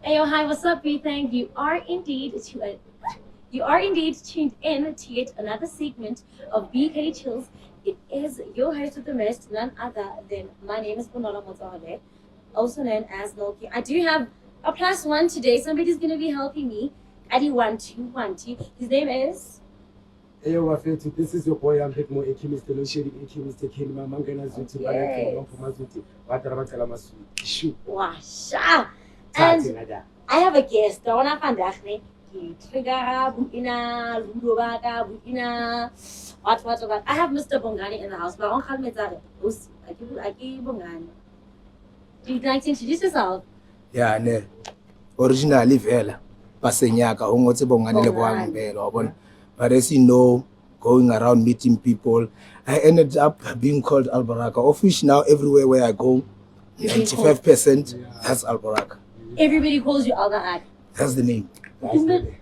Hey, hi, what's up, Ethan? You are indeed tuned in to yet another segment of BK Chillz. It is your host with the most, none other than my name is Bonolo Motswahole, also known as Loki. I do have a plus one today. Somebody's gonna be helping me. Adi 1212. His name is. Hey, Wafeti, this is your boy. I'm Hekmo, aka Mr. Loshedi, aka Mr. Kinma, Mangana Zuti, Banaki, Watarabakalamasu. Washa. And I have a guest. Dona Pandachne. Trigger, Bukina, Ludovaka, Bukina. What. I have Mr. Bongani in the house. But I don't have Bongani. Do you like to introduce yourself? Yeah, ne. Originally, Vela. Pasenyaka, Ungotse Bongani Leboang Vela. But as you know, going around meeting people, I ended up being called Albarak. Of which now everywhere where I go, 95% that's Albarak. Everybody calls you Albarak. That's the name. And then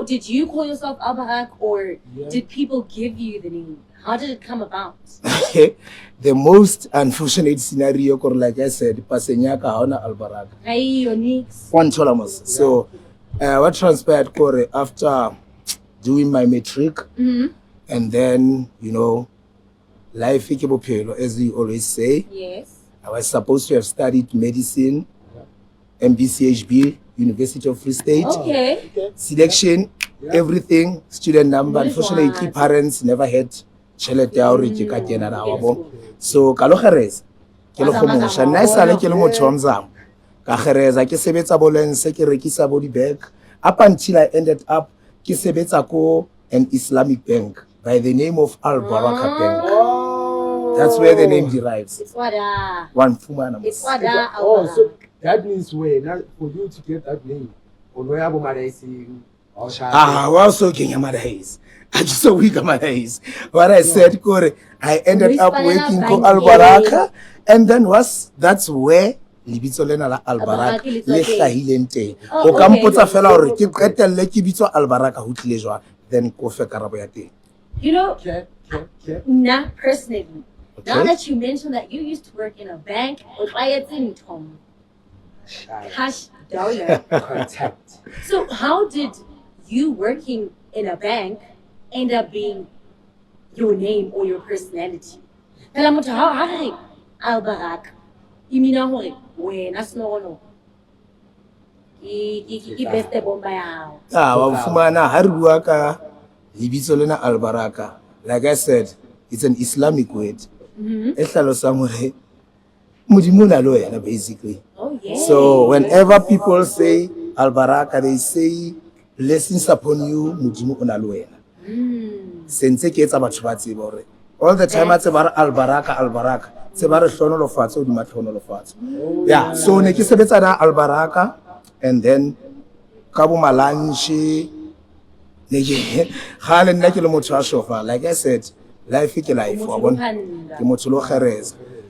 did you call yourself Albarak or did people give you the name? How did it come about? The most unfortunate scenario, like I said, Pasenyaka Haona Albarak. Hey, Onyx. One Cholamos. So, what transpired after doing my matric, and then, life as we always say. Yes. I was supposed to have studied medicine, MBCHB, University of Free State. Okay. Selection, everything, student number. Unfortunately, parents never had chelete ya hore ke ka kena na wa. So ka lo kgereza ke lo khomosha nna isale ke le motho wa mzamo ka kgereza ke sebetsa bolense ke rekisa body bag up until I ended up ke sebetsa ko an Islamic bank by the name of Albarak Bank. That's where the name derives. It's Wada. One Fumana. It's Wada. Oh, so that means where now for you to get that name, or where Abu Madaisi or I also getting Madais. I just so weak Madais. What I said, Kore, I ended up working for Albarak, and then that's where Libitsolena la Albarak le hlahilente. O ka mpotsa fela hore ke qetelle ke bitso Albarak ho tlile jwa, then ko fe karabo ya teng. Not personally. Okay. Now that you mentioned that you used to work in a bank, cash dollar contact. So how did you working in a bank end up being your name or your personality? Albarak. You mean when I know best bomba yao. Wafumana harua ka libitso lena Albaraka. Like I said, it's an Islamic word. Basically. Oh, yeah. So whenever people say Albaraka, they say blessings upon you, Mujimu Unaluena. Sense gets about Shvatsi. All the time it's about Albaraka. It's about a shonol of fats or the matronal of fats. Yeah, so Nekisabetana Albaraka, and then Kabu Malanchi. Like I said, life is life.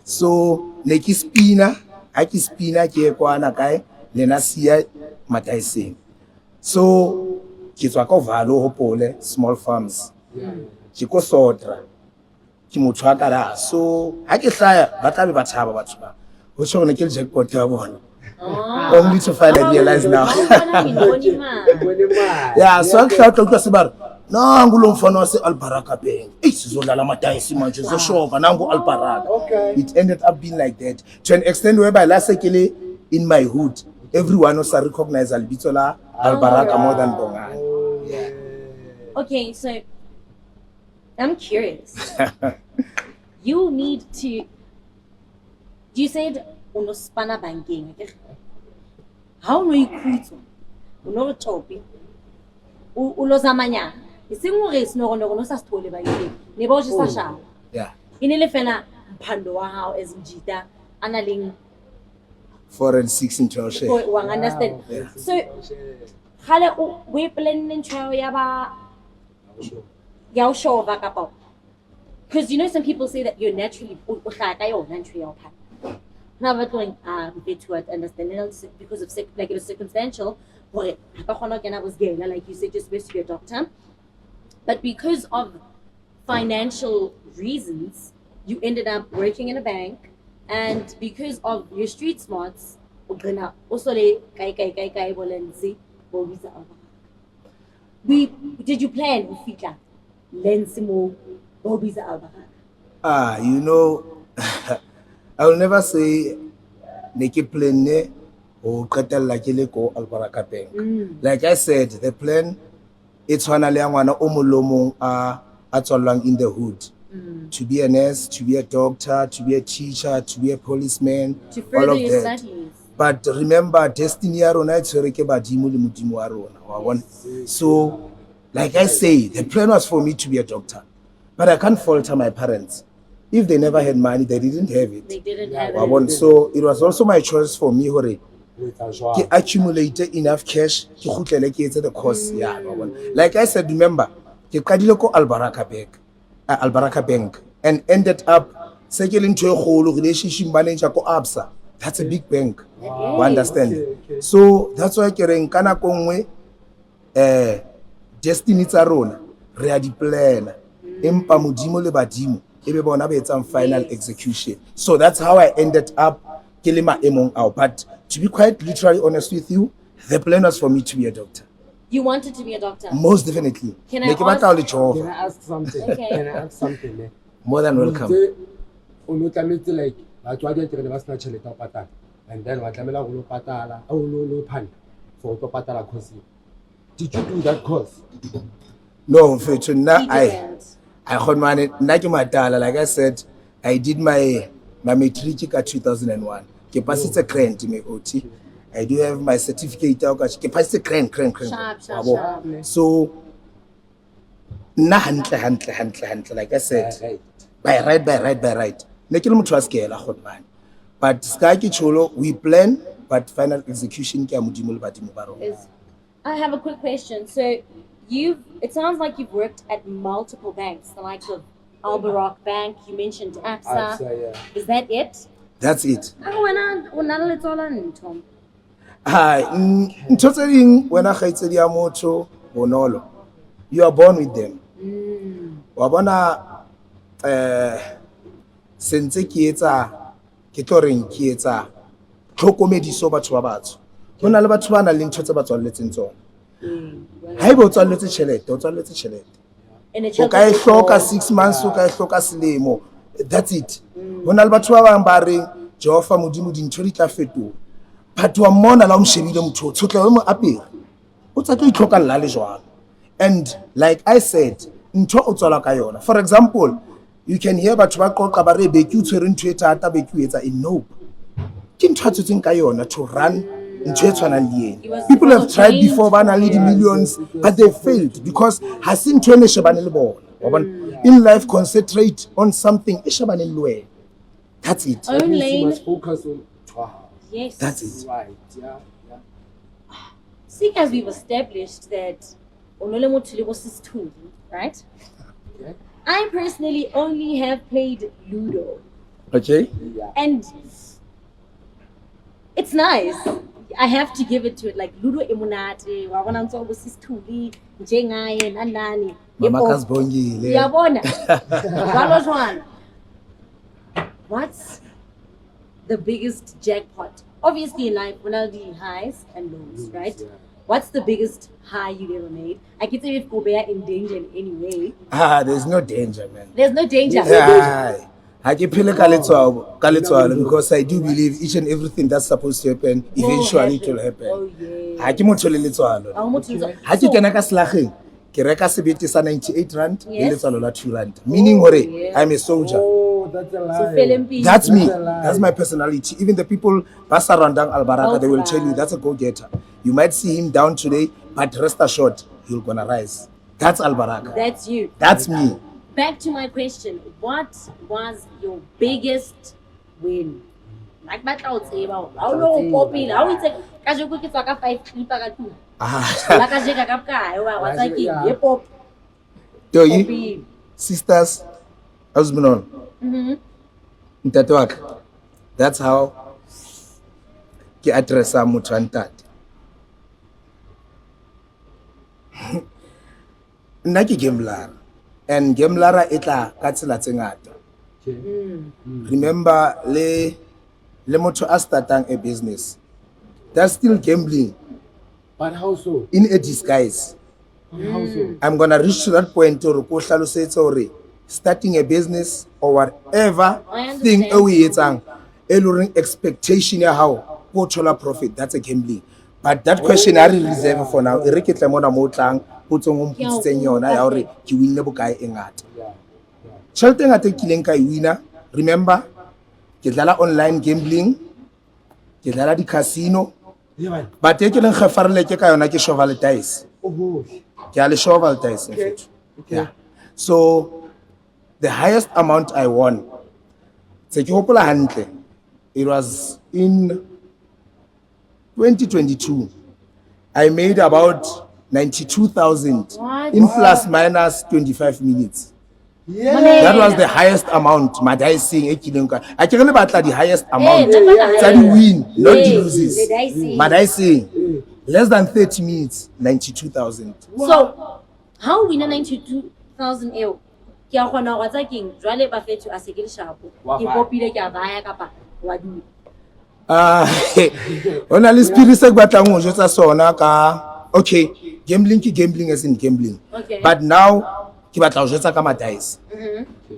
So, neki spina, aki spina ke kwana kai, lena siya mataising. So, kitwa ko valo hopole small farms. Kiko sotra. Kimotshwaka la. So, ha ke hlaya ba tla be ba tshaba batho ba. Ho tshwana ke jackpot ya bona. Only to finally realize now. Yeah, so I thought to Kasibar. No, Angulum Fonos Albaraka paying. It's Zola Mataisi Manches, the show of Anango Albaraka. It ended up being like that. To an extent whereby last sekele in my hood, everyone also recognized Albitola Albaraka more than Bongan. Okay, so I'm curious. You said unospana banking. How no you quit? Uno topi. Ulozamanya. Isingures no sa stole ba yini. Ne ba jisa sha. Yeah. Inele fena mphando wa hao as mjita analing 4 and 6 in Chelsea. So understand. So hale we planning trial ya ba ya show ba ka pa. Because some people say that you're naturally now we're going bit to understand because of like it was circumstantial. Like you said, you're supposed to be a doctor, but because of financial reasons, you ended up working in a bank, And because of your street smarts, also le kai bolensi bo bisa Albarak. Did you plan ufika lensi mo bo bisa Albarak? You know, I will never say neki plan ne o qetella ke le ko Albarak Bank. Like I said, the plan it's one le ngwana o molomong a tswallang in the hood. To be a nurse, to be a doctor, to be a teacher, to be a policeman, To further all of your that. studies. But remember, destiny ya rona e tshwere ke badimo le modimo wa rona, wa bona? So, like I say, the plan was for me to be a doctor. But I can't falter my parents. If they never had money, they didn't have it. They didn't have Wa it. bona? So, it was also my choice for me hore ke accumulate enough cash ke khutlele ke etse the course ya, wa bona? Like I said, remember, ke qadile ko Albarak Bank and ended up settling to a whole relationship manager ko ABSA. That's a big bank. You understand? Okay. So that's why ke reng kana kongwe destiny tsa rona re a di plan empa modimo le badimo ebe bona ba etsang final execution. So that's how I ended up ke le maemong ao. But to be quite literally honest with you, the plan was for me to be a doctor. You wanted to be a doctor? Most definitely. Can I Ne ke batla ho le Can jova. I ask something? Okay. Can I ask something? Eh? More than welcome. O no tlametse like batho ba di tere ba sna tšhelete o patala and then wa tlamela go lo patala o lo phana for to patala course. Did you do that course? No, mfethu nna He I didn't. khonwane nna ke matala. Like I said, I did my matric ka 2001. Ke pasitse grant me OT. I do have my certificate ke pasitse grant. Sharp. So nna hantle like I said, Right. by right ne ke le motho wa skela khonwane. But ska ke cholo, we plan but final execution ke ya modimo le badimo ba rona. I have a quick question. So it sounds like you've worked at multiple banks, the likes of Albarak Bank, you mentioned ABSA. Yeah. Is that it? That's it. Tom. Ntho tse ding wena kgaitsedi ya motho Bonolo, you are born with them. Wa bona sentse ke etsa ke tlo reng ke etsa tlhokomediso batho ba batsho. Ho na le batho ba nang le ntho tse ba tswalletseng tsona. Haeba o tswalletse tjhelete And o ka e hloka 6 months, o ka e hloka selemo. That's it. Ho na le batho ba bang ba reng Jehova modimo dintho di tla fetoha. But wa mona la o mshebile motho o tshotla o mo apere o tsa tlo itlhoka lla le jwang. And like I said, ntho o tswala ka yona. For example, you can hear batho ba qoqa ba re be ke utshwere ntho e thata be ke etsa in no. Ke ntho tsotseng ka yona to run ntho e tshwanang le yena. People have tried before ba na le di millions but they failed because ha se ntho e ne shebane le bona. Wa bona? In life, concentrate on something e shebane le wena. That's it. Own You lane. must focus on. Wow. Yes. That's it. Right. Yeah. Seeing as we've established that Onole Motuli was his tool, right? Okay. I personally only have played Ludo. Okay? Yeah. And it's nice. I have to give it to it. Like Ludo emunate, wabona ntso busisithuli, njengaye nanani. Mama kasibongile. Yabona. Jwalo jwalo. What's the biggest jackpot? Obviously in life, when are the highs and lows, right? Yeah. What's the biggest high you've ever made? I can say if Kobe in danger in any way. There's no danger, man. There's no danger. I keep feeling because I do believe each and everything that's supposed to happen, eventually it will happen. Oh yeah. Ha ke motho le letswalo. Ha ke kena ka selageng, ke reka sebete sa 98 rand le Yes. letswalo la 2 rand. Meaning hore yeah. I'm a soldier. Oh, that's a lie. So Philippines. That's me. That's a lie. That's my personality. Even the people surrounding Albarak, they will tell you that's a go-getter. You might see him down today, but rest assured, he'll gonna rise. That's Albarak. That's you. That's me. Back to my question. What was your biggest win? Like my cloud say about how long popping, how it's a casual cookie for a 5 clipper at 2. Like a jig up guy, what's like it? Pop. Do you, sisters, husband on? That's how ke addressa motho ntate. Nna ke gambler and gambler e tla ka tsela tse ngata. Okay. Remember, le motho a startang a business, that's still gambling But how so? in a disguise. How so? I'm gonna reach to that point or ko hlalosetsa hore starting a business or whatever thing e o e etsang e leng expectation ya hao ko thola profit, that's a gambling. But that question I reserve for now. E re ke tla mona mo tlang potsong o mputsitseng yona ya hore ke winne bokae e ngata. Tšhelete e ngata e kileng ka e wina, remember ke dlala online gambling, ke dlala di casino, but e ke leng kgefarele ke ka yona ke shovel dice. Ke a le shovel dice. Yeah. So the highest amount I won, se ke hopola hantle, it was in 2022. I made about 92,000 in plus minus 25 minutes. Yeah. That was the highest amount. Madicing, I can remember the highest amount. That win, not the loses. Madicing, less than 30 minutes, 92,000. So, how win a 92,000 euro? Ke a kgona go tsa keng jwale ba fethu a se ke le shapo ke popile ke a baya kapa wa di ona le spirit se batlang ho jotsa sona ka okay, gambling as in gambling. Okay. But now ke batla ho jotsa ka madice.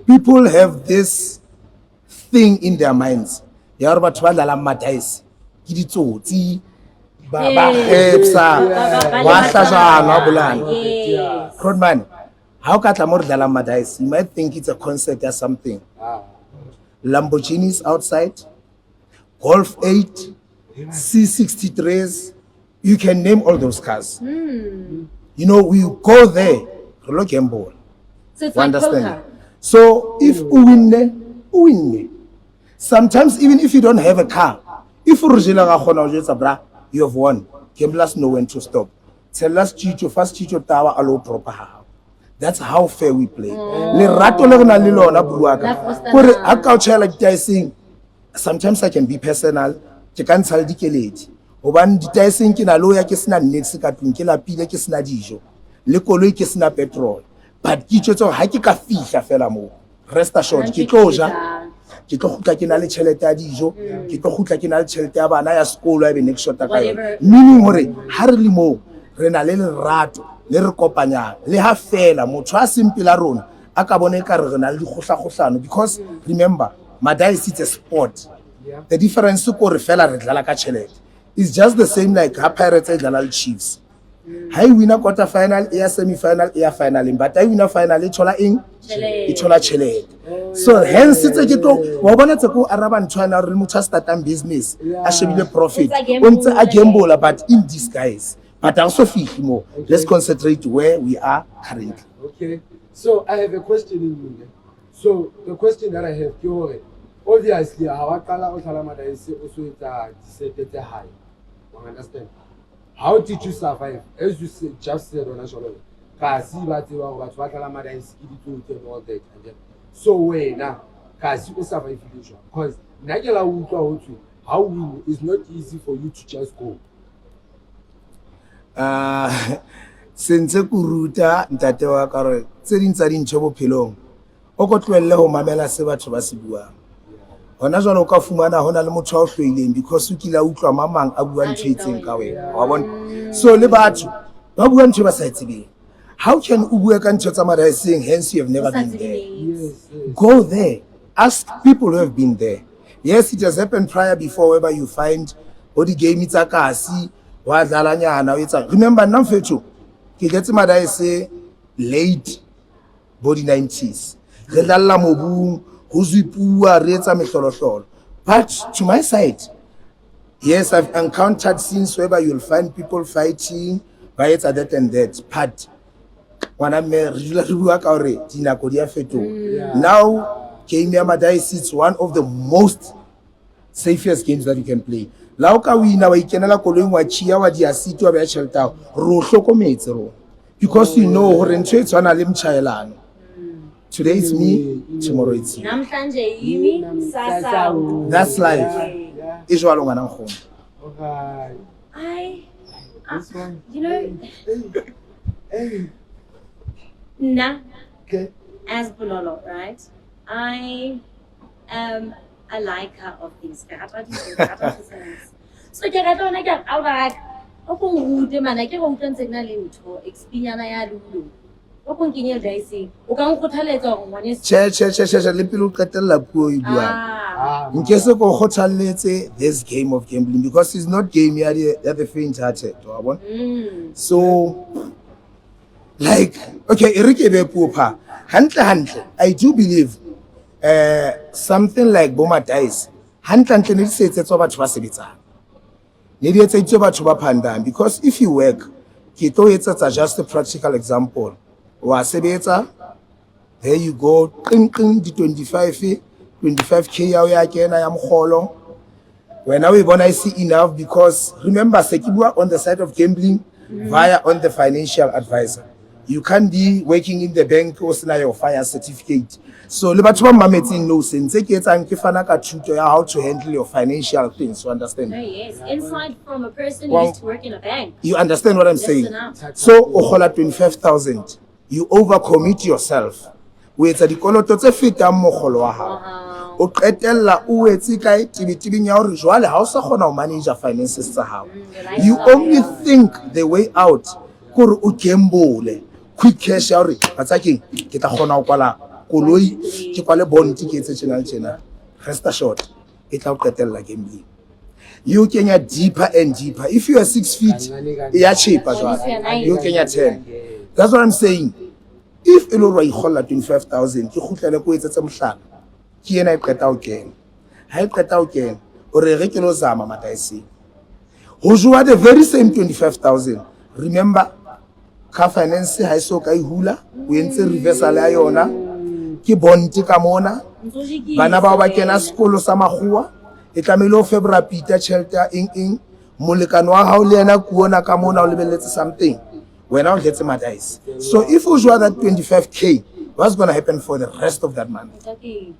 People have this thing in their minds. Ya hore batho ba dlalang madice ke ditsotsi ba khepsa ba hlajana wa bolana. Rodman, how ka tla mo re dlalang madice? You might think it's a concert or something. Lamborghinis outside, Golf 8, C63s, you can name all those cars. You know, we go there, we gamble. So it's like poker. So if you win. Sometimes even if you don't have a car, if you have won, gamblers know when to stop. Tell us Chicho, first Chicho Tower, allow proper. That's how fair we play. Le rato le rena le lona buaka. Kore a ka tshela like dicing. Sometimes I can be personal. Ke kan tshal dikeledi. Hobane dicing ke na lo ya ke sina next ka tlung ke la pile ke sina dijo. Le koloi ke sina petrol. But ke tshotso ha ke ka fihla fela mo. Rest assured ke tlo ja. Ke tlo khutla ke na le tšhelete ya dijo. Ke tlo khutla ke na le tšhelete ya bana ya sekolo ya be next shot ka yona. Meaning hore ha re le mo re na le lerato. Le re kopanyang le ha fela motho a simpela rona a ka bone ka re na le dikgohlakgohlano because remember madice is a sport. The difference ko re fela re dlala ka tšhelete. It's just the same like ha Pirates e dlala le Chiefs. Ha e wina quarter final, e semi final, e final, but I wina final e thola eng? E thola tšhelete. So hence it's ke tlo wa bona tse ko araba ntwana re motho a startang business a shebile profit o ntse a gamble but in disguise. But also more. Let's concentrate where we are currently. Okay. So I have a question in you. So the question that I have, obviously, how high. Understand? How did you survive? As you just said on national, so wait now, because you survive because how it's not easy for you to just go. Sentse kuruta ntate wa ka re tse ding tsa dintho bophelong o ko tlwelle ho mamela se batho ba se buang hona jwale o ka fumana hona le motho a hloileng because o kila utlwa mamang a bua ntho itseng ka wena wa bona so le batho ba bua ntho ba sa tsebeng. How can u bua ka ntho tsa madice hence you have never been there? Yes. Go there, ask people who have been there. Yes, it has happened prior before wherever you find body game tsa kasi. Remember, now fetu, ke get madice late body 90s. Re dalla mobung, ho zwipua re etsa mehlolohlolo. But to my side, yes, I've encountered scenes where you'll find people fighting, ba etsa that and that. But wana me re dula re bua ka hore dinako di a fetoha. Now, game ya madice is one of the most safest games that you can play. La ka wina wa ikenela koloing wa chia wa dia siti wa ba tšhelete ro hlokometse ro because you know hore ntse tswana le mchaelano. Today it's me, tomorrow it's you. Namhlanje yimi sasa. That's life. Is jwalo ngwana nkgono. Okay. You know, nah, Okay. as Bonolo, right? I a liker of things. So ke rata ona ke Albarak. O go rute mana ke go utlwa tsena le ntho experience ya lulu. O go kenye dicing. O ka ngothaletsa go ngwane. Che le pele o qetella puo e buang. Nke se go kgothaletse this game of gambling because it's not game ya the faint hearted, wa bona? So like okay, e re ke be puo pha. Hantle I do believe something like Boma dice. Hantle ne se etsetswa batho ba sebetsang. Ne di etsetswa batho ba phandang because if you work ke to etsetsa just a practical example. Wa sebetsa, there you go, di 25k ya kena ya mogolo. When now we bona see enough because remember sekibua on the side of gambling via on the financial advisor. You can't be working in the bank or sena your fire certificate. So le batho ba mametseng no sense ke etsang ke fana ka thuto ya how to handle your financial things, you understand? No, yes, insight from a person who used to work in a bank. You understand what I'm saying? So o gola 25,000. You overcommit yourself. O etsa dikoloto tse fetang mogolo wa hao. O qetella o etse ka tibitibing ya hore jwale ha o sa kgona ho manage finances tsa hao. You only think the way out gore o gamble. Quick cash ya hore batsakeng ke tla kgona ho kwala koloi ke kwale bond ke etse chena. Rest assured e tla o qetella gambling. You kenya deeper and deeper. If you are 6 feet ya cheaper jwale. You kenya 10. That's what I'm saying. If e lo rwa ikgolla 25,000 ke khutlele ko etsetse mohlala ke yena e qeta o kena ha e qeta o kena o re ke lo zama mataisi ho jwa the very same 25,000. Remember ka finance ha iso ka ihula o entse reversal ya yona ke bond ka mona bana ba ba kena sekolo sa magua e tlamelo February pita shelter ing molekano wa ha o le yena kuona ka mona o lebeletse something. When I get my dice. So if you draw that 25k, what's going to happen for the rest of that month? Ke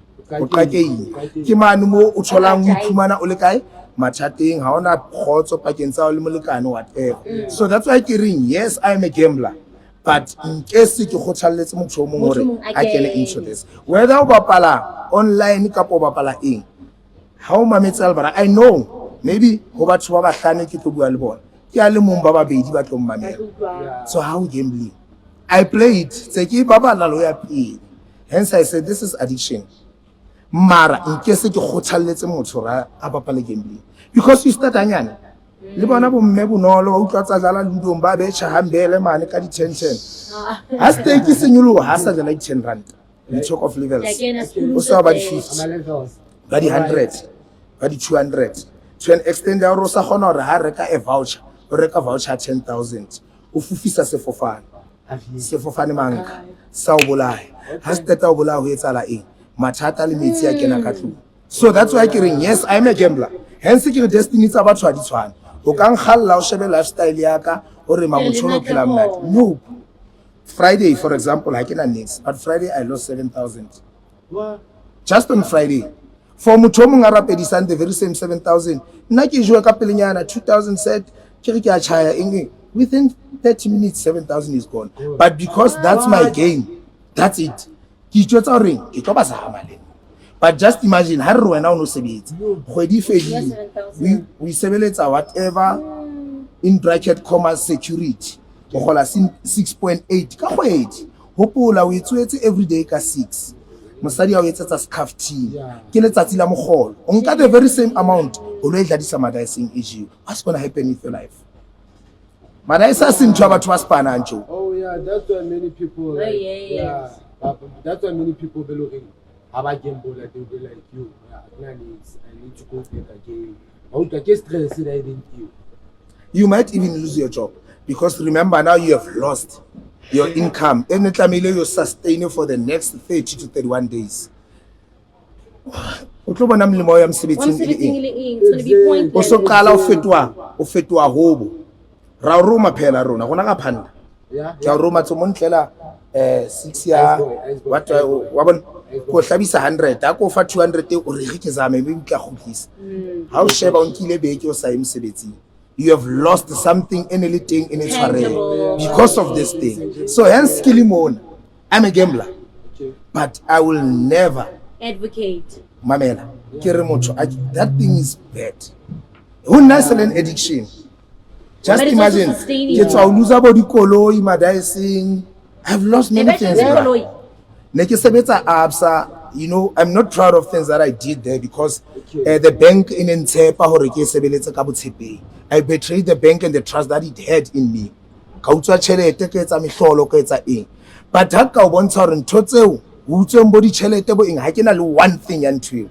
mane mo o tholang o iphumana o le kae mathateng ha ona khotso pakeng tsa o le molekane whatever. So that's why ke ring yes I am a gambler but in case ke kgothalletse motho o mong hore I can into this whether o bapala online ka po bapala eng ha o mametse Albarak I know maybe ho batho ba bahlane ke tlo bua le bona. So how gambling? I played. Hence I said this is addiction. Mara in case ke kgothalletse motho ra a bapala gambling because you start anyane. Le bona bo mme Bonolo ba utlwa tsa dlala ludong ba betcha hambele mane ka di 10. Ha stake senyolo ha sa dlala 10 rand. We talk of levels. O sa ba di 50. Ba di 100. Ba di 200. To an extent ya ro sa khona hore ha reka a voucher. O reka voucher 10,000 o fufisa sefofane manka sa o bolaya ha se teta o bolaya ho etsala eng mathata le metsi a kena ka tlo. So that's why ke ring yes I am a gambler hence ke re destiny tsa batho a di tshwana o ka ngkhalla o shebe lifestyle ya ka o re mamotsholo phela mnati no. Friday for example ha kena next but Friday I lost 7,000 just on Friday for motho mong a rapedisang the very same 7,000 nna ke jwa ka pelenyana 2,000 set within 30 minutes 7,000 is gone but because that's my game that's it but just imagine ha re wena o no sebetsa kgwedi fedile we sebeletsa whatever in bracket comma security go gola 6.8 ka kgwedi hopola o etswetse every day ka 6 mosadi a o etsetsa scarfting ke letsatsi la mogolo o nka the very same amount o lo edladisa madaising issue. What's going to happen with your life? Madaisa sintwa batho ba spana njo. Oh yeah, that's why many people that's why many people be looking about gamble like they be like you. Yeah, I need to go play the game. How to get stressed I didn't you. You might even lose your job because remember now you have lost your income. And you sustain for the next 30 to 31 days. O tlo bona mlemo ya msebetsing ile eng o so qala o fetwa hobo ra roma phela rona gona ka phanda ya roma tso montlela 6 ya what wa bona go hlabisa 100 a ko fa 200 o re ke zame be tla khutlisa ha o sheba o nkile beke o sa msebetsing you have lost something in anything in its because of this thing. So hence kilimona I'm a gambler but I will never advocate mamela ke re motho that thing is bad. Who nice an addiction. Just imagine ke tswa loser body koloi madicing. I've lost many things. Ne ke sebetsa absa, you know, I'm not proud of things that I did there because the bank in ntshepa hore ke sebeletse ka botshepehi. I betrayed the bank and the trust that it had in me. Ka utswa tšhelete ke etsa mehlolo ke etsa eng. But ha ka o bontsha hore ntho tseo o utsweng bo ditšhelete bo eng ha ke na le one thing ya ntho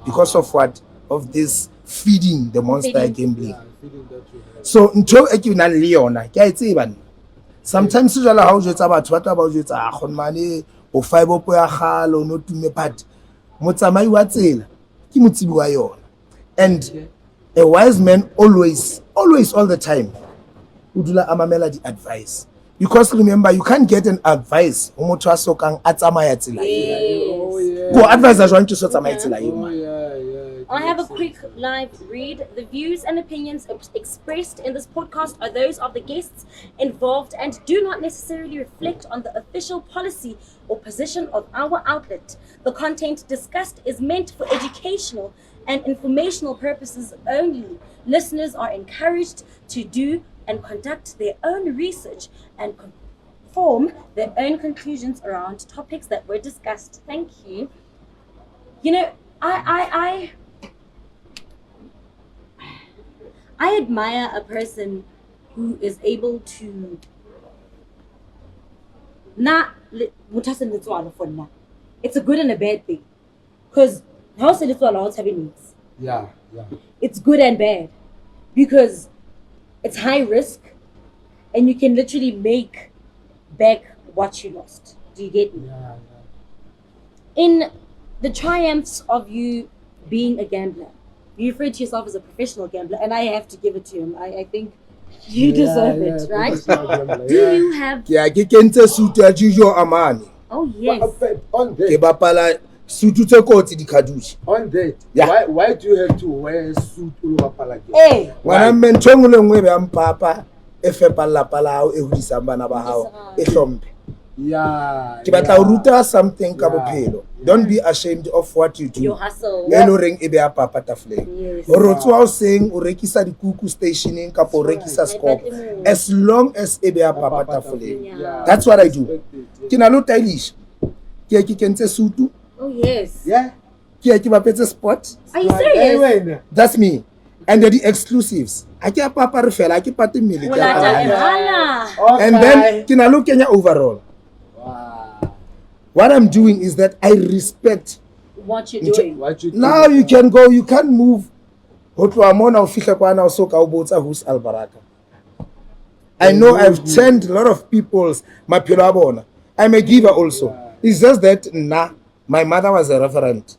because of what? Of this feeding the monster gambling. So ntho e ke nang le yona ke a tseba nna. Sometimes jwale ha o jwetsa batho ba tla ba o jwetsa khonmane o five opo ya galo no tume but motsamai wa tsela ke motsibi wa yona. And a wise man always all the time udula amamela di advice, because remember you can't get an advice ho motho a sokang a tsamaya tsela go advise a jwang ke so tsamaya tsela I have a quick live read. The views and opinions expressed in this podcast are those of the guests involved and do not necessarily reflect on the official policy or position of our outlet. The content discussed is meant for educational and informational purposes only. Listeners are encouraged to do and conduct their own research and form their own conclusions around topics that were discussed. Thank you. You know, I admire a person who is able to it's a good and a bad thing. Because Yeah. it's good and bad. Because it's high risk and you can literally make back what you lost. Do you get me? Yeah. In the triumphs of you being a gambler, you refer to yourself as a professional gambler, and I have to give it to him. I think you deserve it, right? Do you have... Yeah, ke kentse suit ya Jujo Amani. Oh, yes. On Ke that. bapala suit tse kotsi di kadushi. On that. Yeah. Why do you have to wear a suit o bapala ke? Hey. Wana mentho ngwe le ngwe be ampapa e fepa lapa la hao e hodisang bana ba hao e hlomphe. Yeah. Ke batla o ruta something ka bophelo. Don't be ashamed of what you do. Your hustle. E lo reng e be a papa tafoleng. Yes. O rotswa o seng o rekisa dikuku stationing kapo o rekisa scope. As long as e be a papa tafoleng. Yeah. That's what I do. Ke na lo stylish. Ke kentse sutu. Oh, yes. Yeah. Ke bapetse sport. Are you serious? That's me. And the exclusives. I ke papa re fela ke pate mmele ke a- And then ke na lo kenya overall. Wow. What I'm doing is that I respect. What you're doing. What you do? Now you can go, you can't move. Ho tloha mona o fihla kwana o soka o botsa who's Albarak. I know I've turned a lot of people's maphelo a bona. I'm a giver also. It's just that my mother was a reverend.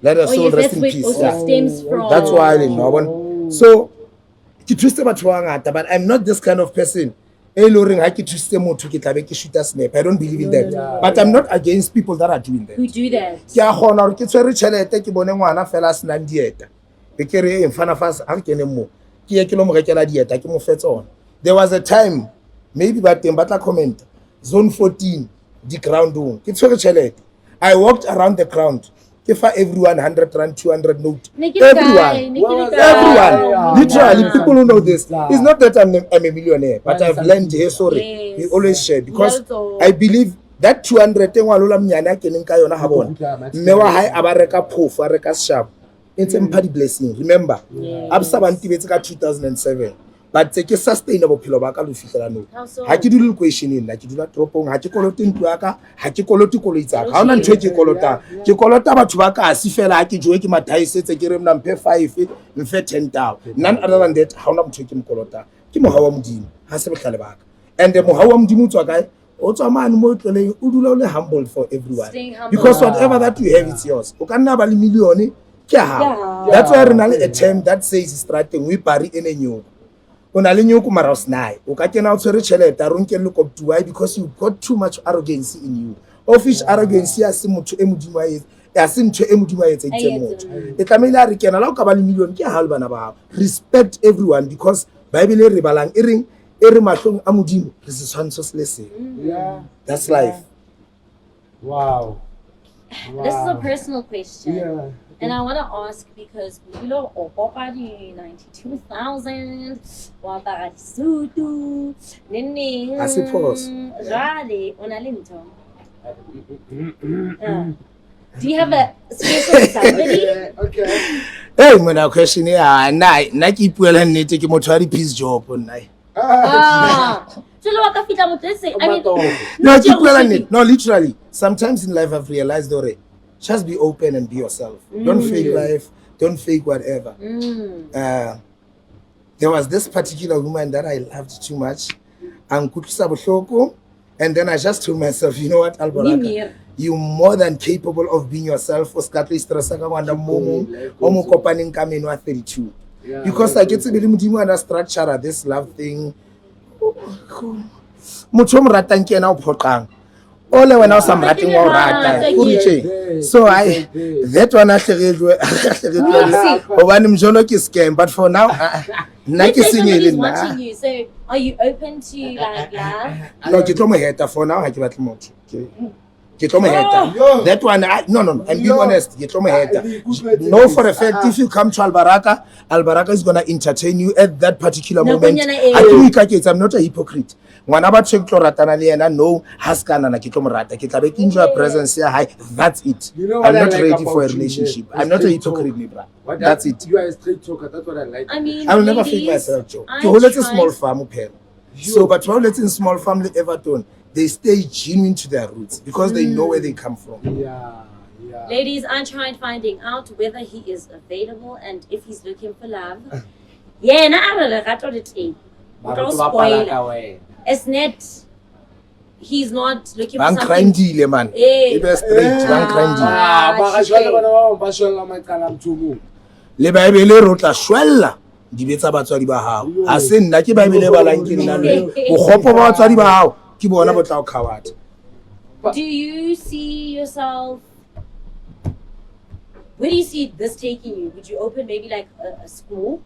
Let her Oh, soul yes, rest that's in where it peace. also Yeah. stems from. That's why I know. So ke twiste batho ba ngata, but I'm not this kind of person. I don't believe in that. But I'm not against people that are doing that. Who do that? Ke a kgona hore ke tshwere tšhelete ke bone ngwana fela a senang dieta be ke re eng fana fa a kene mo ke ye ke lo mo rekela dieta ke mo fe tsona. There was a time maybe ba teng ba tla comment zone 14 di groundong ke tshwere tšhelete. I walked around the ground ke fa everyone 100 rand 200 note. Everyone literally people who know this. It's not that I'm a millionaire, but I've learned here. Sorry, Yes. we always share because Also- I believe that 200 e ngwalola mnyana ke neng ka yona ha bona mme wa hae a ba reka phofu a reka sharp it's a mpha di blessing. Remember absa ba ntibetse ka 2007 but ke sustain bophelo ba ka lo fihlela no How so? ha ke dule questioning nna ke dula tropong ha ke kolote ntlo ya ka ha ke kolote koloi tsa ka ha ona ntho e ke kolota ke kolota batho ba ka se fela ha ke joe ke mathaisetse ke re mna mphe 5 mfe 10,000 none other than that ha ona motho ke mkolota ke moha wa modimo ha se behlale ba ka and moha wa modimo tswa kae o tswa mane mo tloleng o dula o le humble for everyone Staying humble. because whatever that you have it's yours o ka nna ba le million ke ha that's why re na le a term that says strategy we bury in a new o na le nyoko mara o snae o ka kena o tshwere tšhelete a ronke le koptu why because you got too much arrogance in you office arrogance ya se motho e modimo a etse ya se ntho e modimo a etse itse motho e tlamehile a re kena la o ka ba le million ke ha le bana ba respect everyone because bible re balang e reng e re mahlong a modimo re se tshwantsho se le seng Yeah. that's life. Wow. This is a personal question. Yeah. And I want to ask because you know, Opopadi 92,000, Wapara Sutu, Nene. I suppose. Rale, Onalinto. Do you have a special somebody? Okay. Hey, when I question here, na keep well and take a motor piece job on night. I mean, No, keep well and it. No, literally. Sometimes in life I've realized already. Just be open and be yourself. Don't fake life. Don't fake whatever. There was this particular woman that I loved too much. And then I just told myself, you know what, Albarak, you're more than capable of being yourself. For Scotland, Momo 32. Because I get to be the structure of this love thing. All when I was writing all right. So that one I scam, but for now, somebody's watching you. So are you open to like love? No, get on my head for now. I get more. Get on my head. That one, no. I'm being honest. Get on my head. Know for a fact, if you come to Albarak is gonna entertain you at that particular moment. I'm not a hypocrite. Whenever check Cloratanaliana, no Haskana Kitomrata, Kitabekin your presence here high. That's it. I'm not ready for a relationship. I'm not a hypocrite, Libra. That's it. You are a straight talker. That's what I like. I mean, I will never fake myself, Joe. To hold it a small farm, so but while it's in small family Everton, they stay genuine to their roots because they know where they come from. Yeah. Ladies, I tried finding out whether he is available and if he's looking for love. Yeah, it's not. He's not looking for something. Deal, man. It was straight. Le Bible wrote a swella. Di betsa batswadi ba hao. A se nna ke Bible ba lang ke nna le. Go gopo ba batswadi ba hao ke bona bo tla o khawata. Do you see yourself? Where do you see this taking you? Would you open maybe like a school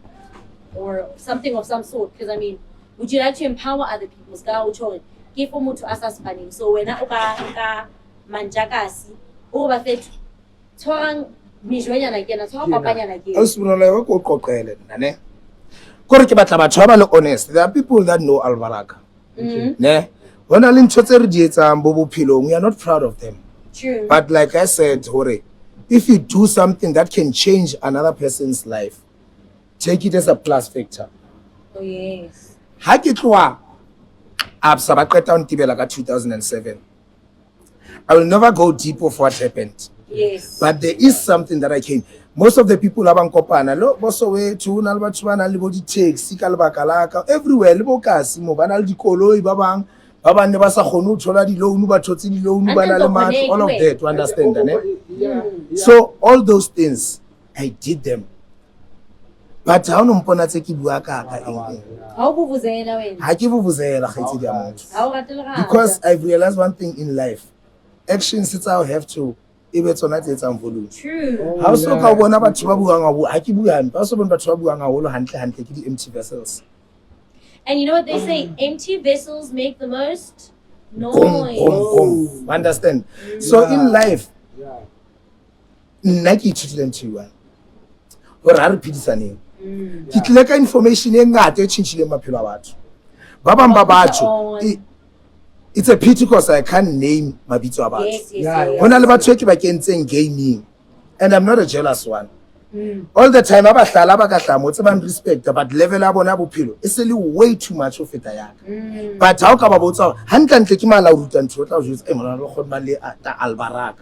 or something of some sort? Because I mean, would you like to empower other people? Give for to us spanning. So when I manjakasi, over fet, Torang Mijwanya again, a talk papanya again. Honest. There are people that know Albarak. When I we are not proud of them. True. But like I said, Hore, if you do something that can change another person's life, take it as a plus factor. Oh yes. Hakitwa Absabaketa on Tibelaka 2007. I will never go deep of what happened. Yes. But there is something that I can. Most of the people have Kopana, Bosowe, Tun, Albatwana, Libody takes, Sikalbakalaka, everywhere, Libokasi, Mobanal di Kolo, Babang, Baba Nebasa Honu, Chola di Low, Nuba Choti, Low, Nubanalamat, all of that, to understand. So, all those things, I did them. But how no mpona tse ke bua ka because I've realized one thing in life. Actions it's how have to true. How so ka bona batho ba buang a ha ke bua hampe. Ba so bona batho ba buang a holo hantle ke di empty vessels. And you know what they say, empty vessels make the most noise. Understand? So in life, nna ke ithutile to you. Or ha re phedisaneng. Ke tlile ka information e ngata e tshintshile maphelo a batho. Ba bang ba batho it's a pity because I can't name mabitso a batho. Hona le batho ke ba kentseng gaming and I'm not a jealous one. All the time ba hlala ba ka hlamo tse ba respect but level ya bona bophelo is way too much of feta yaka. But ha o ka ba botsa hantlentle ke mala o ruta ntho o tla o jwetsa e mona le khona le Albarak.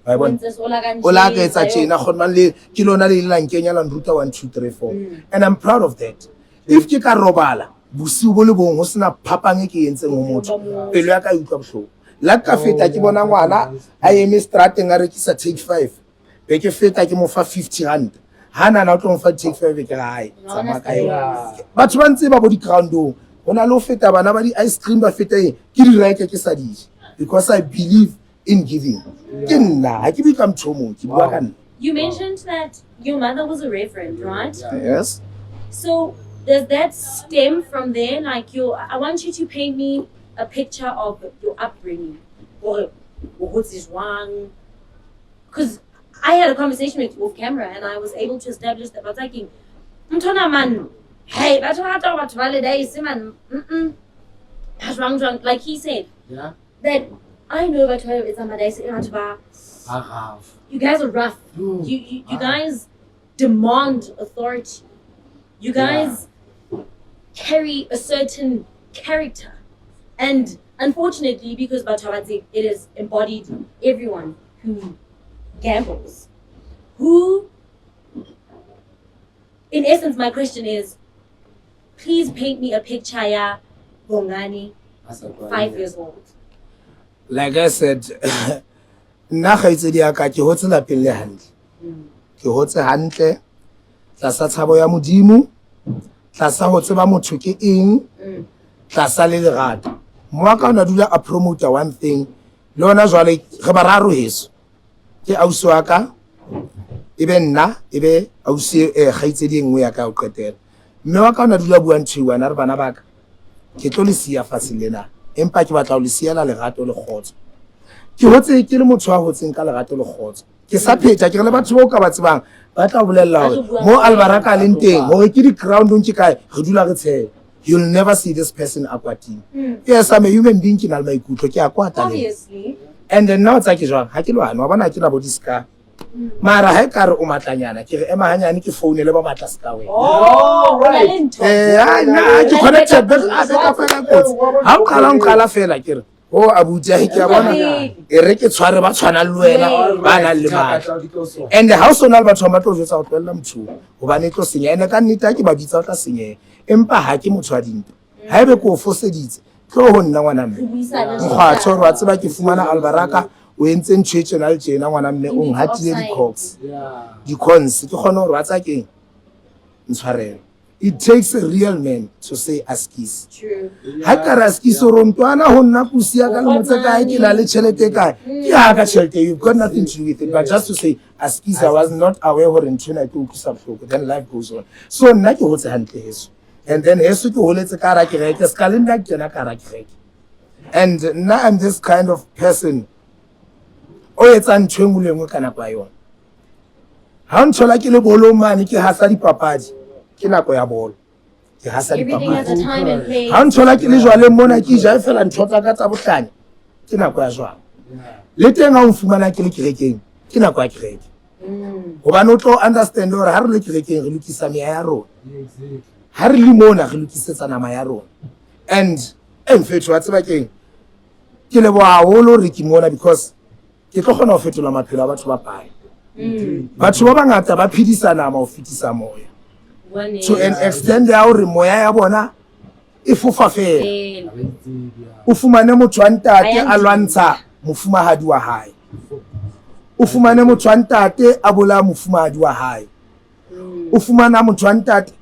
And I'm proud of that. If you can robala, busi bo le bong ho sena phapang e ke entseng ho motho pelo ya ka e utlwa bohloko la ka feta ke bona ngwana a eme strateng a rekisa take 5 be ke feta ke mo fa 50 rand hana na o tlo mo fa take 5 ke hae tsama ka yona batho ba ntse ba bo di groundong hona lo feta bana ba di ice cream ba feta e ke di reke ke sa di because I believe in giving. You mentioned that your mother was a reverend, right? Yes. So does that stem from there? Like I want you to paint me a picture of your upbringing. Or what's this one? because I had a conversation with off camera and I was able to establish that I was like, Mtona man, hey, that's what I thought about holidays, man. That's wrong. Like he said, that I know about it's on my day. You guys are rough. You guys demand authority. You guys carry a certain character. And unfortunately, because Batawatsi, it is embodied everyone who gambles. Who, in essence, my question is, please paint me a picture ya Bongani, 5 years old. Like I said, nna kgaitsedi ya ka ke hotse lapeng le hantle. Ke hotse hantle tlasa tshabo ya modimo, tlasa ho tseba motho ke eng, tlasa le lerato. Moaka ona dula a promote one thing. Le ona jwale re bararo heso. Ke ausi wa ka, ebe nna, ebe ausi kgaitsedi engwe ya ka o qetela. Mme wa ka ona dula bua ntho wana re bana ba ka. Ke tlo le sia fatshe lena. Empa ke batla ho le siela lerato le kgotso. Ke hotse ke le motho wa hotseng ka lerato le kgotso. Ke sa phetha ke re le batho ba ka ba tsebang ba tla bolella hore mo Albarak a leng teng hore ke di groundong ke kae re dula re tshehe. You'll never see this person aquating. Yes, I'm a human being in my good. Obviously. And then now it's like, I can't about this car. Mara hekar umatanyana. Kiri ema hanya niki phone leba mataskawe. Oh, right. I connected. How kala fela kiri. Oh, Abuja hiki ereke tsware ba tshwana le wena ba na le mali. And the house owner ba tsoma tlo jotsa go tlella motho. Hobane tlo senya ene ka nnete ke ba ditsa o tla senye. Empa ha ke motho wa dinto. Ha ebe ko foseditse tlo ho nna ngwana mme. Mokgwatho wa tseba ke fumana Albarak o entse ntshwetshona tjena ngwana mme o nghatile di cox. Di cons ke khona ho rwatsa keng. Ntshwarela. It takes a real man to say askis. True. Haka askis o rontwana ho nna kusia ka le motse ka ke la le tšhelete kae. Ke ha ka tšhelete you've got nothing to do with it, but just to say askis I was not aware hore ntshena ke utlwisa bohloko, then life goes on. So nna ke hotse hantle heso. And then heso ke holetse ka ra ke reke ska le nna ke na ka ra ke reke. And now I'm this kind of person o etsa ntho engwe le engwe ka nako ya yona. Ha nthola ke le bolo mane ke hasa dipapadi. Ke nako ya bolo. Ke hasa Everything has a time and place. Ha nthola ke le jwale mona ke ja fela ntho tsa ka tsa bohlanya. Ke nako ya jwang. Le teng ha o mfumana ke le kerekeng. Ke nako ya kereke. Hobane o tlo understand hore ha re le kerekeng re lokisa meya ya rona. Ha re le mona re lokisetsa nama ya rona. And mfetho wa tseba keng. Ke le boa haholo re ke mona because ke tlo kgona ho fetola maphelo a batho ba pae. Batho ba bangata ba phedisa nama ho fetisa moya. To an extent ya hore moya ya bona e fofa fela. O fumane motho wa ntate a lwantsha mofumahadi wa hae. O fumane motho wa ntate a bola mofumahadi wa hae. O fumana motho wa ntate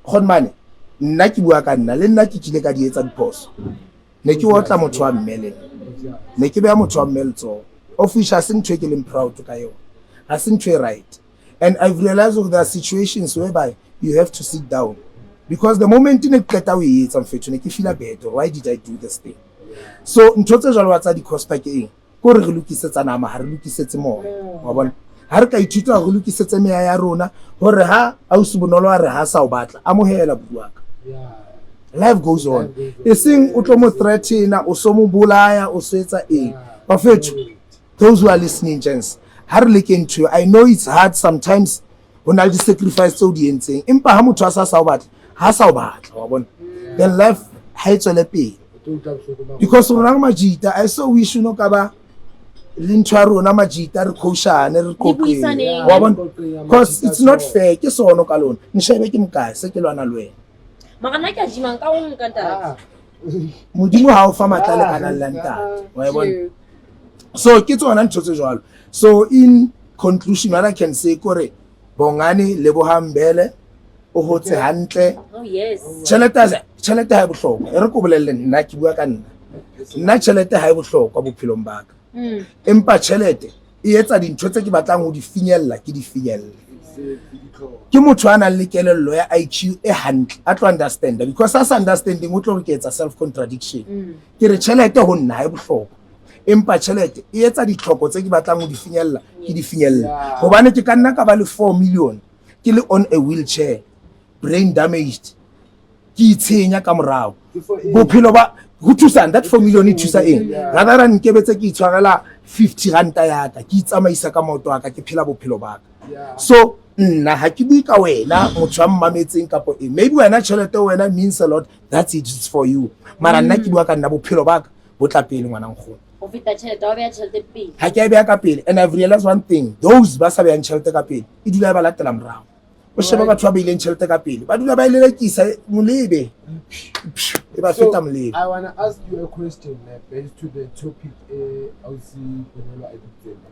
khonmane nna ke bua ka nna le nna ke kile ka di etsa diphoso. Ne ke otla motho wa mmele. Ne ke beya motho wa mmele tso. Official sing ke leng proud ka yona. I think you're right. And I've realized that there are situations whereby you have to sit down. Because the moment in a better way, it's unfortunate. You feel better. Why did I do this thing? So, in total, what's the cost back in? Ko re lokisetse nama, ha re lokisetse mo. Wa bona. Ha re ka ithuta go lokisetse meya ya rona, hore ha ausi Bonolo a re ha sa o batla, amohela buaka. Life goes on. E sing o tlo mo threaten, o so mo bolaya, o so etsa eng. Bafethu, those who are listening, gents, ha re leke into, I know it's hard sometimes. When I sacrifice so the insane, empa ha motho a sa o batla, ha sa o batla, wa bona. Then life ha etswele pele. Because rona majita, I so wish no ka ba le ntho ya rona majita re khoshane re kopeng. Wa bona. Because it's not fair. Ke sono ka lona. Nshebe ke mkae se ke lwana le wena. Mara nna ke a jimang ka o nkanta. Modimo ha o fa matlale kana le ntate. Wa bona. So ke tsona ntho tse jwalo. So in conclusion, what I can say kore Bongani lebohambele o hotse hantle. Oh yes. Tjhelete ha e bohlokwa. E re ko bolelle nna ke bua ka nna. Nna tjhelete ha e bohlokwa bophelong ba ka. Empa tjhelete e etsa dintho tse ke batlang ho di finyella ke di finyelle. Ke motho a nang le kelello ya IQ e hantle a tlo understand because as understanding o tlo re ke etsa self contradiction. Ke re tjhelete ho nna ha e bohlokwa. empa tšhelete e etsa ditlhoko tse ke batlang ho di finyella ke di finyella hobane ke ka nna ka ba le 4 million ke le on a wheelchair brain damaged ke itshenya ka morao bophelo ba go thusang that 4 million e thusa eng rather than ke betse ke itshwarela 50 ranta ya ka ke itsamaisa ka maoto a ka ke phela bophelo ba ka so nna ha ke bui ka wena motho a mmametseng kapo maybe wena tšhelete wena means a lot, that's it, it's for you mara nna ke bua ka nna bophelo ba ka bo tla pele ngwanang kgone ha ke a beya ka pele and I've realized one thing, those ba sa beyang tšhelete ka pele e dula ba latela morao o sheba batho ba beileng tšhelete ka pele ba dula ba e lelekisa molebe e ba feta molebe. I want to ask you a question based to the topic ausi Bonolo a ditsela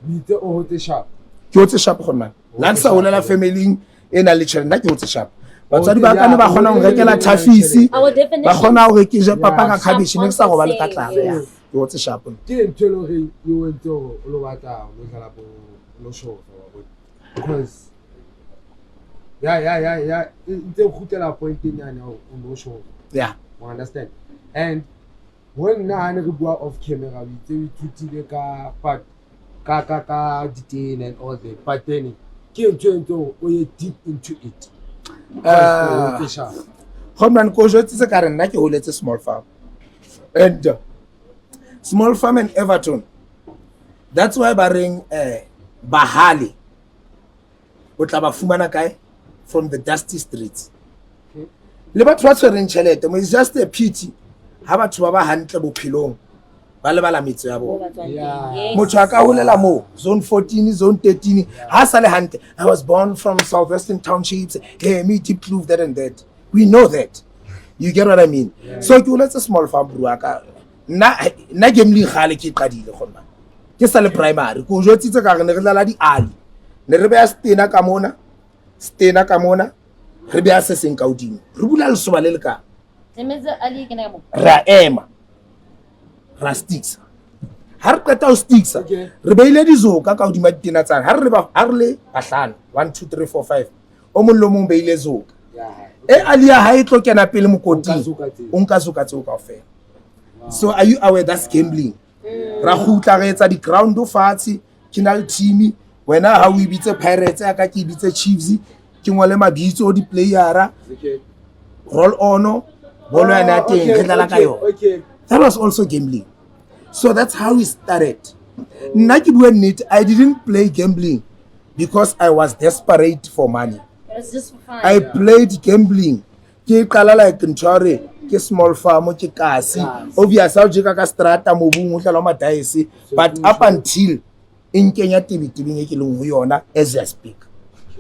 bitse o hote sharp ke hotse sharp go nna la tsa holela family ena le tšhelete nna ke hotse sharp batswadi ba kana ba gona go rekela thafisi ba gona go ke je papa ka cabbage ne sa go ba le ka tlala ke hotse sharp ke ntse lo re you went to lo batla lo kala bo lo show because ntse go khutela point nyane o lo show you understand and when na ne re bua off camera we tse we thutile ka part ka detail and all that but then ke ntse o ye deep into it Homran ko jotse ka re nna ke holetse small farm and small farm in Everton, that's why ba reng bahale o tla ba fumana kae from the dusty streets le batho ba tshwereng tšhelete mo is just a pity ha batho ba hantle bophelong ba le bala metso ya bona motho a ka holela mo zone 14 zone 13 ha sa le hantle I was born from southwestern townships hey me deep proof that and that we know that you get what I mean so ke holetse small farm bro aka na game le gale ke qadile gona ke sa le primary ko jotsitse ka re ne re dlala di ali ne re beya stena ka mona re beya se seng ka odimo re bula le soba le ka ra ema ra sticks har qeta o sticks re beile dizoka ka odimo ditena tsana har re bahlano 1 2 3 4 5 o mollo mong beile zoka ali ya ha e tlo kena pele mokoting o nka zoka tseo kaofela so are you aware that's gambling ra khutla re etsa di ground fatshe kinal team wena ha o ibitse Pirates aka ke ibitse Chiefs ke ngole mabitso o di playera roll on bolo ya na teng re dlala ka yona that was also gambling so that's how we started nna ke bua nnete I didn't play gambling because I was desperate for money it's just for fun I played gambling ke qala like ntshware ke small farm ke kasi obviously o jeka ka strata mobung o hlala ma dice but up until in Kenya tibing e ke leng ho yona as I speak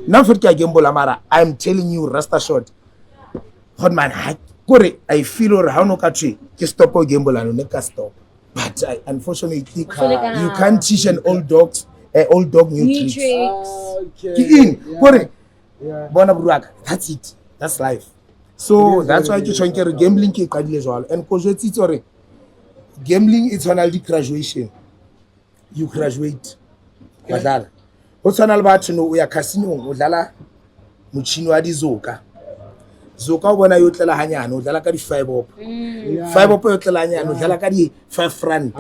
now for ke gamble mara I'm telling you rest assured hot man I feel or how no catch ke stop o gamble and no ka stop but unfortunately you can't teach an old dog new tricks okay bona bruaka that's it, that's life so that's why ke tshwanke gambling ke qadile jwalo and ko jetsitse hore gambling it's on the graduation you graduate wa dlala ho tshwana le batho no o ya casino o dlala motšhini wa dizoka zoka o bona yo tlela hanyane o dlala ka di 5 op 5 op yo tlela hanyane o dlala ka di 5 rand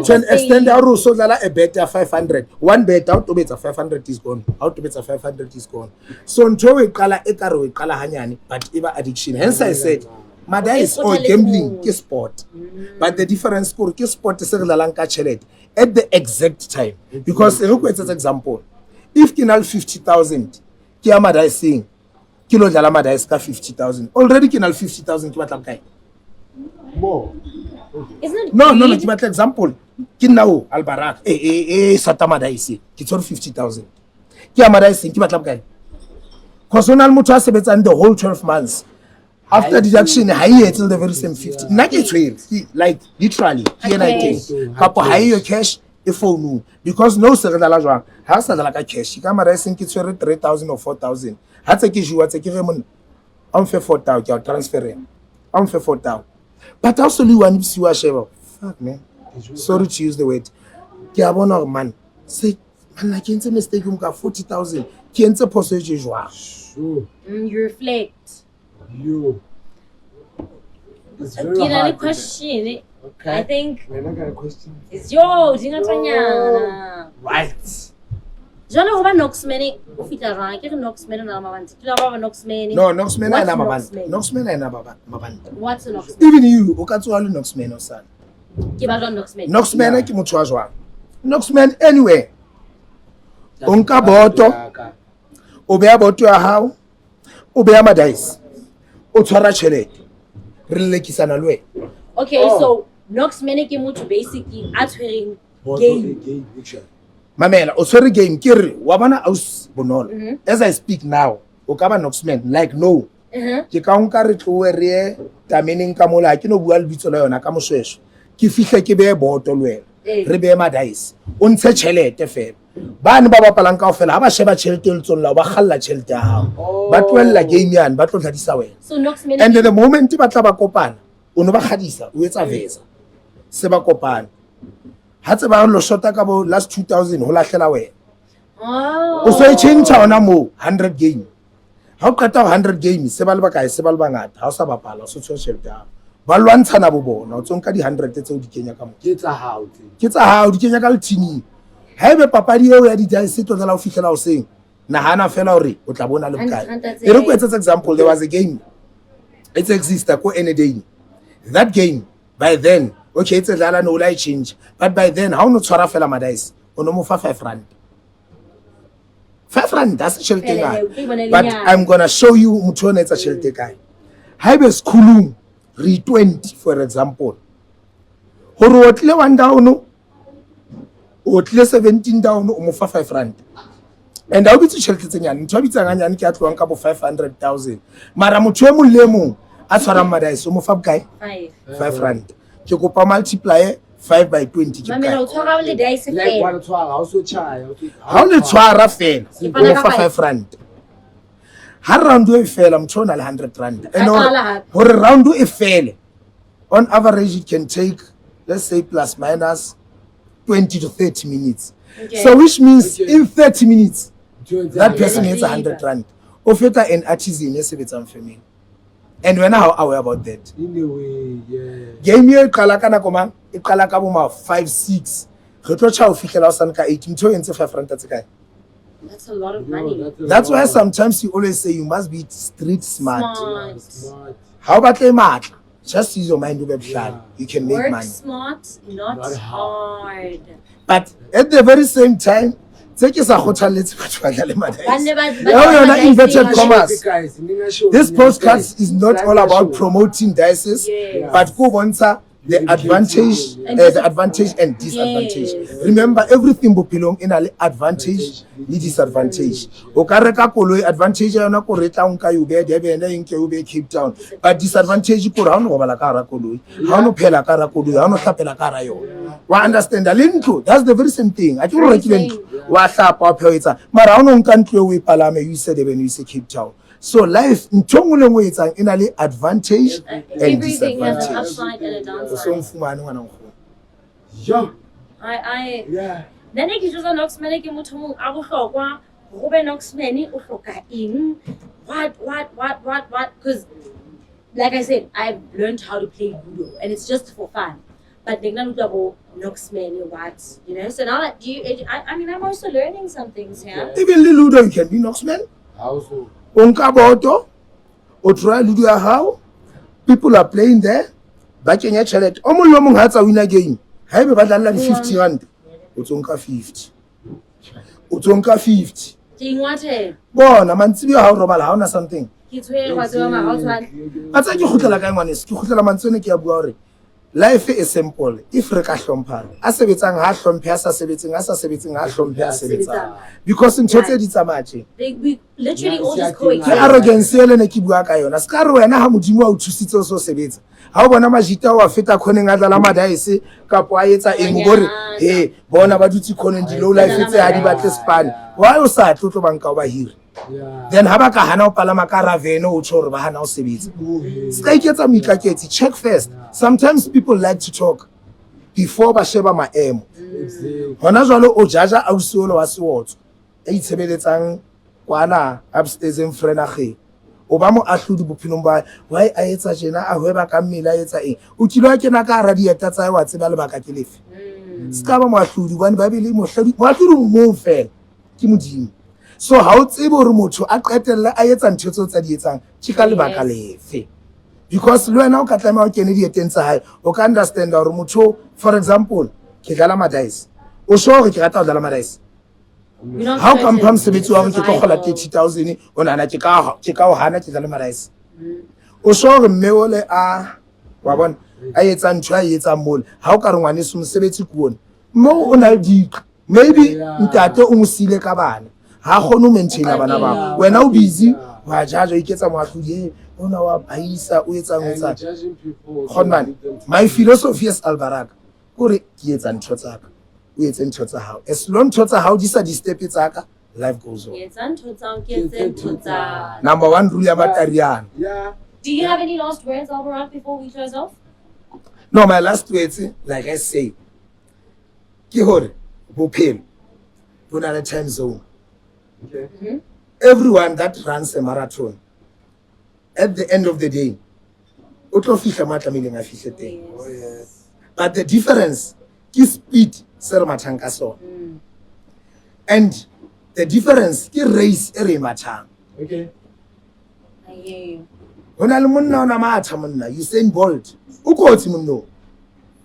to an extent ya ro so dlala a bet ya 500 one bet out to betsa 500 is gone out to betsa 500 is gone so ntho we qala e ka re we qala hanyane but eba addiction hence I said Madice or gambling ke sport but the difference score ke sport se re dlalang ka tšhelete at the exact time because re go etsa example if kinal 50,000 ke ya Madice ke lo dlala Madice ka 50,000 already kinal 50,000 ke batla kae more isn't it no ke batla example ke nao Albarak sata Madice ke tsore 50,000 ke ya Madice ke batla kae personal motho a sebetsang the whole 12 months after deduction high till the very same 50 nna ke tshwere like literally ke ena ke kapo high your cash e phone because no se re dlala jwang ha sa dlala ka cash ka Madice ke tshwere 3,000 or 4,000 ha tse ke jwa tse ke re monna on fe 4,000 ke transfer on fe 4,000 but also le one siwa sheba fuck man sorry to use the word ke a bona man say man ke ntse mistake mo ka 40,000 ke ntse phoso e jwa you reflect you it's very get hard a question Okay. I think We're not gonna question. it's yours. Right. Jana hoba Noxman o fitla ra ke Noxman na mabanta. Ke la ba Noxman. No, Noxman What's na Noxman? Noxman na mabanta. What's a Noxman? Even you, o ka tswa le Noxman o sana. Ke ba Noxman. Noxman ke motho wa jwang. Noxman anywhere. O nka boto, o beya boto ya hao, o beya madice. O tshwara tšhelete. Re lekisana le wena. Okay, so Noxman ke motho basically a tshwereng game. Mamela, o tshwere game ke re wa bona aus Bonolo. As I speak now, o ka ba Noxman like no. Ke ka nka re tloe re tameneng ka mola ke no bua le bitso la yona ka moshweshwe. Ke fihle ke be boto le wena. Re be madice. O ntshe tšhelete fela. Bane ba bapalang kaofela ha ba sheba tšhelete le tsonla ba khalla tšhelete ya hao. Ba tloella game yan ba tlo tladisa wena. So Noxman And the moment ba tla ba kopana, o no ba khadisa, o etsa vesa. Se ba kopana. Ha tse ba lo shota ka bo last 2000 ho lahlela wena. O so e change ona mo 100 game. Ha o qeta 100 game se ba le bakae se ba le bangata ha o sa bapala o so tsho tšhelete ya. Ba lwantshana bo bona o tsonka di 100 tse o di kenya ka mo. Ke tsa hao. Ke tsa hao di kenya ka lethini. Ha ebe papadi eo ya di dice to tla o fihlela o seng. Nahana fela hore o tla bona le bokae. E re go etsa example, there was a game. It exists ko any day. That game by then, okay, it's a dlala no light change. But by then, how no tshwara fela madice? O no mo fa 5 rand. 5 rand, that's tšhelete kae. But I'm gonna show you motho o etsa tšhelete kae. Ha ebe sekolong re 20 for example. Hore o tle 1 down, o tle 17 down o mo fa 5 rand. And ha o bitse tšhelete tse nyane, ntho a bitsang hanyane ke a tloang ka bo 500,000. Mara motho e mong le mong a tshwarang madice o mo fa bokae? 5 rand. Ke kopa multiply 5 by 20 ke Mamela o tshwara le dice Like fela. one tshwara ha o so chaya. ha o le tshwara fela o mo fa 5 rand. Ha round e fela motho o na le 100 rand. And hore round e fele on average it can take, let's say, plus minus 20 to 30 minutes. Okay. So which means in 30 minutes that person Yeah. gets 100 rand. O feta an artisan e sebetsang femeng. And when how aware about that? In a way, yeah. Game e qala ka nako mang? E qala ka bo ma 5 6. Re tlo tshao fihlela o sana ka 8. Mtho e ntse 5 rand tse kae? That's a lot of money. That's why sometimes you always say you must be street smart. Smart. How about the match? Just use your mind to be plan. You can make Work money. smart, not Not hard. But at the very same time, take us a hotel. Let's inverted But commas. Guys, This podcast is not all about promoting dices, Yes. but go on the advantage, and disadvantage. Yes. Remember, everything belong in an advantage, the disadvantage. Okay, advantage na ko reta unka you be Durban na inke you be Cape Town, but disadvantage ko ra no bala ka ra koloi, ha no phela ka ra koloi, ha no hlapela ka ra yona. Wa understand a lento? That's the very same thing. I don't rekile ntlo. Wa hlapa wa pheletsa, mara ha no nka ntlo e palame you said Durban you say Cape Town. So life ntongwe le ngwe etsang ina le advantage and everything has an disadvantage. upside and a downside. So mfumane ngwana nkgono. Yeah. Yeah. Then ke tlosa Noxman ke motho mong a bohlokwa go be Noxman o hloka eng? What? Because like I said, I've learned how to play Ludo and it's just for fun. But they don't know Noxman what, you know. So now that I mean, I'm also learning some things here. Even Ludo you can be Noxman. How so? Onka boto, o try Ludo ya hao. People are playing there. Ba kenya tšhelete. O mong le mong ha tsa win a game. Ha ebe ba dlala 50 rand. O tsonka 50. O tsonka 50. Ke ingwathe. Bona mantsibi ha o robala ha ona something. Ke tshwere wa tswa ma ha o tshwane. Ba tsa ke khutlela ka ngwane se ke khutlela mantsone ke ya bua hore life is simple if re ka hlomphana a sebetsang ha hlomphe a sa sebetseng ha hlomphe a sebetsang because ntho tse di tsamaje We literally all just ke coexist. arrogance ele ne ke bua ka yona se ka re wena ha modimo wa o thusitse o so sebetsa ha o bona majita wa feta khoneng a dlala madaese kapo a etsa eng gore he bona ba dutse khoneng di low life tse ha di batle span wa o sa tlotlo banka o ba hire. Yeah. Then ha ba ka hana o palama ka raveno o tshore ba hana o sebetsa ska iketsa moikaketsi check first. Sometimes people like to talk before ba sheba maemo hona jwalo o jaja ausiolo wa sewotso e itshebeletsang kwana upstairs in Frenaghe o ba mo ahlodi bophelong ba why a etsa jena a hweba ka mmele a etsa eng o tilo a kena ka hara dieta tsa wa tseba lebaka ke lefe ska ba mo ahlodi bane ba bile mohlodi mo fela ke modimo so ha o tsebe hore motho a qetella a etsa ntho tseo tsa di etsang ke ka lebaka lefe because le wena o ka tlameha o kene dieteng tsa hae o ka understand hore motho for example ke dlala madice o sure hore ke rata ho dlala madice how come pam sebetsi wa ke tlo khola 30,000 o nana ke ka o hana ke dlala madice o sure mme ole a wa bona a etsa ntho a etsa mole ha o ka re ngwane se mosebetsi kuone mo o na di maybe ntate o mosile ka bana ha khone o maintaina bana ba wena o busy wa jaja iketsa moatlodi ona wa baisa o etsa khonman my philosophy is Albarak kore ke etsa ntho tsa ka o etse ntho tsa hao as long ntho tsa hao di sa di step tsa ka life goes on number 1 rule ya Batariana. Do you have any last words, Albarak, before we close off? No, my last words, like I say, ke hore bophelo bona le time zone. Okay. Everyone that runs a marathon at the end of the day o tlo fihla matlameleng a fihle teng. Oh yes. But the difference is speed se re mathang ka sona and the difference is race e re mathang. Okay. I hear you. Hona le monna ona matha monna Usain Bolt o kotsi monno.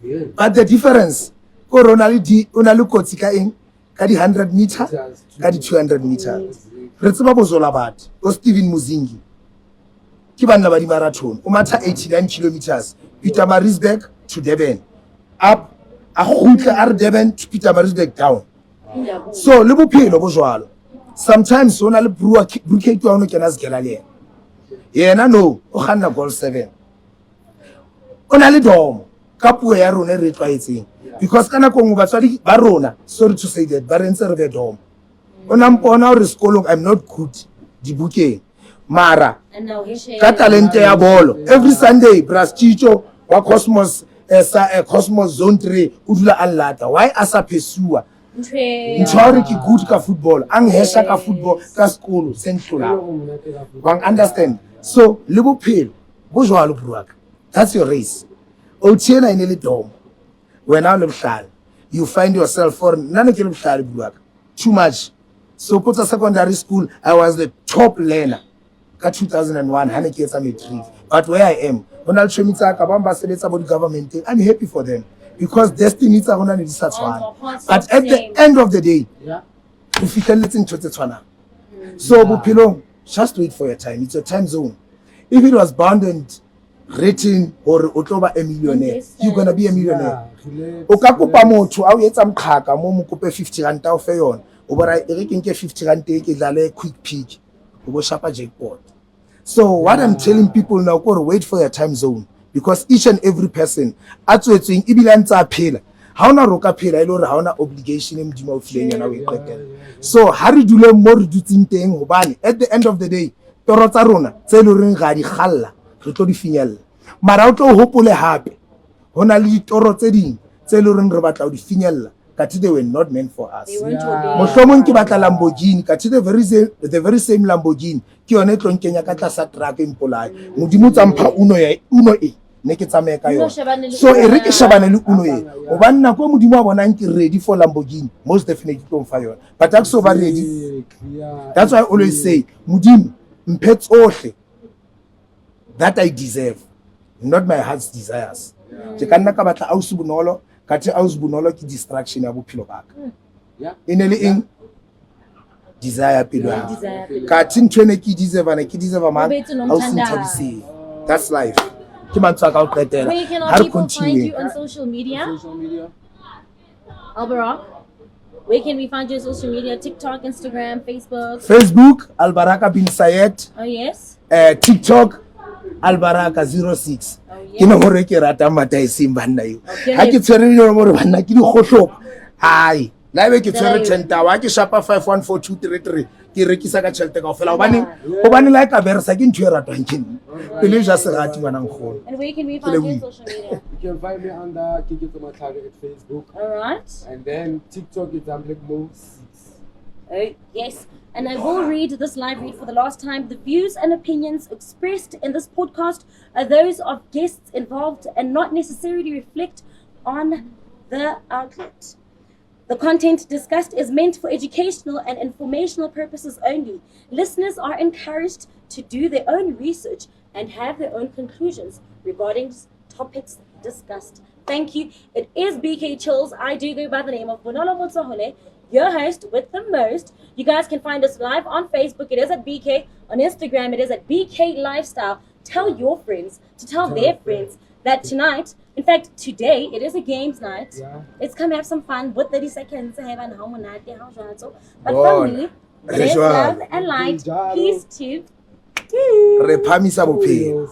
Yeah. But the difference ko rona le kotsi ka eng ka di 100 meter ka di 200 meters re tseba bozola batho o Steven Muzingi ke banna ba di marathon o matha 89 kilometers Pietermaritzburg to Durban up a khutla ar Durban to Pietermaritzburg down. So le bophelo bo jwalo sometimes ona le Brookgate wa ono kena zigela le yena no o khanna goal 7 ona le domo ka puo ya rona re tlwaetseng because kana go batswadi ba rona sorry to say that ba rentse re be domo ona mpona re sekolong I'm not good dibukeng mara ka talente ya bolo every Sunday Bras Chicho wa Cosmos Cosmos Zone 3 o dula a lata why asa pursue ntshware ke good ka football ang hesha ka football ka sekolo sentola bang understand so le bophelo bo jwalo bruaka that's your race o tshena ine le domo wena le bohlale you find yourself for nane ke le bohlale bruaka too much so putsa secondary school I was the top learner ka 2001 hane ke etsa matric but where I am hona le tshwetsa ka bamba sebetsa bo di government I'm happy for them because destiny tsa rona ne di sa tshwana but at the end of the day o fihlelletse ntho tse tshwanang so bophelong just wait for your time it's your time zone if it was bound and written or o tlo ba a millionaire you're going to be a millionaire o ka kopa motho a o etsa mkhaka mo mo kope 50 rand o fe yona o bara e re ke nke 50 rand e ke dlale quick pick o bo shapa jackpot. So what I'm telling people now go wait for your time zone because each and every person atswetsweng e bilantsa phela ha ona roka phela ile hore ha ona obligation e modimo o fileng yona o e qetela so ha re dule mo re dutsing teng hobane at the end of the day toro tsa rona tse le reng ga di khalla re tlo di finyella mara o tlo hopole hape hona le ditoro tse ding tse le reng re batla o di finyella kati they were not meant for us mohlomong ke batla Lamborghini kati the very same Lamborghini ke yone tlo nkenya ka tlasa truck empolai modimo tsampha uno e ne ke tsamaya ka yona so e re ke shabane le uno e o banna ko modimo a bonang ke ready for Lamborghini most definitely tlo mfa yona but ak so ba ready that's why I always say modimo mphe tsohle that I deserve not my heart's desires ke kanna ka batla ausi bonolo kati ausi bonolo ke distraction ya bophelo baka inele ing desire pelo kati ntwene ke deserve man ausi nthabise that's life ke mantsa ka o qetela Where can people find you on social media? Albarak, where can we find you on social media? TikTok, Instagram, Facebook Albaraka bin Sayed. Oh yes. TikTok Albaraka 06. Ke no hore ke rata mataisi banna yo ha ke tshwere le mo re banna ke di khotlhopa hai la be ke tshwere 10 tawa ke shapa 514233 ke rekisa ka tšhelete ka ofela obane la ka bersa ke ntwe ratwang ke pele ja se rati ngwana ngkholo. And where can we find you on social media? You can find me under Kikito Matlaga at Facebook. All right. And then TikTok is Mo6. Yes. and I will read this live read for the last time. The views and opinions expressed in this podcast are those of guests involved and not necessarily reflect on the outlet. The content discussed is meant for educational and informational purposes only. Listeners are encouraged to do their own research and have their own conclusions regarding topics discussed. Thank you. It is BK Chillz. I do go by the name of Bonolo Motswahole, your host with the most. You guys can find us live on Facebook. It is at BK. On Instagram, it is at BK Lifestyle. Tell your friends to tell their friends that tonight, in fact, today, it is a games night. Yeah. Let's come have some fun with 30 seconds. But for me, there's love and light. Peace to you. Re phamisa bophelo.